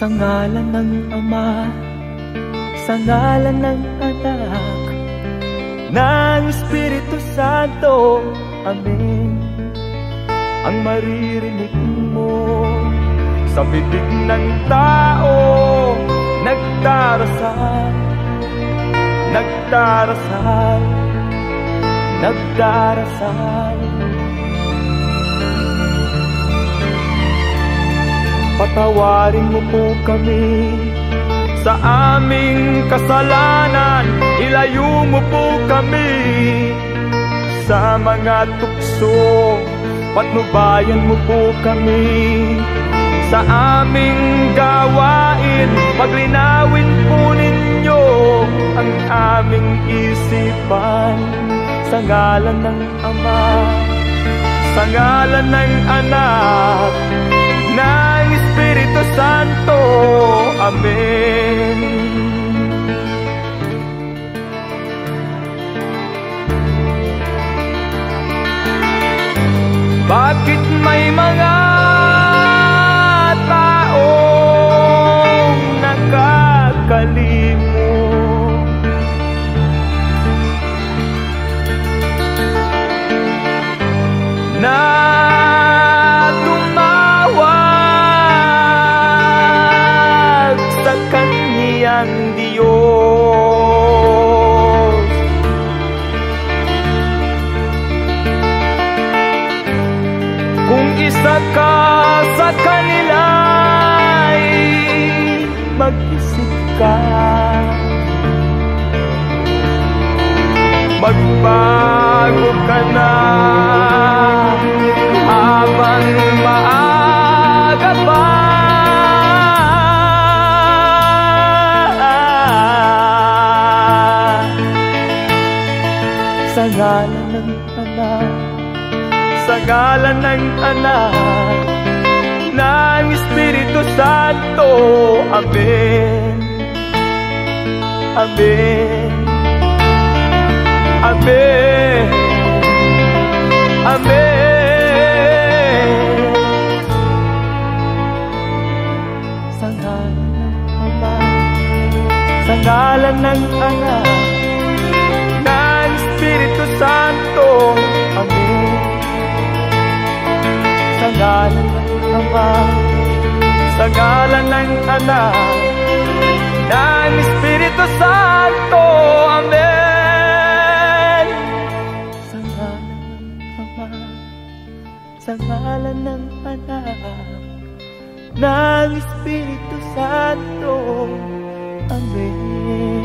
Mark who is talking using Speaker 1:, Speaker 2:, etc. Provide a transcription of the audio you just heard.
Speaker 1: Sa ngalan ng Ama, sa ngalan ng Anak, ng Espiritu Santo. Amen. Ang maririnig mo sa bibig ng tao, nagdarasal, nagdarasal, nagdarasal. Patawarin mo po kami sa aming kasalanan, ilayo mo po kami sa mga tukso, patnubayan mo po kami sa aming gawain, paglinawin po ninyo ang aming isipan. Sa ngalan ng Ama, sa ngalan ng Anak, ng Espiritu Santo. Amen. Bakit may mga taong nakakalimot na tumawag sa Kaniyang Diyos? Kung isa ka sa kanila'y mag-isip ka, magbago ka na habang maaga pa. Sa ngalan ng Anak, sa ngalan ng Anak, ng Espiritu Santo. Amen. Amen. Amen. Amen. Sa ngalan ng Ama, sa ngalan ng Anak, ng Espiritu Santo. Amen. Sa ngalan ng Ama, sa ngalan ng Anak, ng Espiritu Santo. Amen. Sa ngalan ng Ama, sa ngalan ng Anak, ng Espiritu Santo. Amen.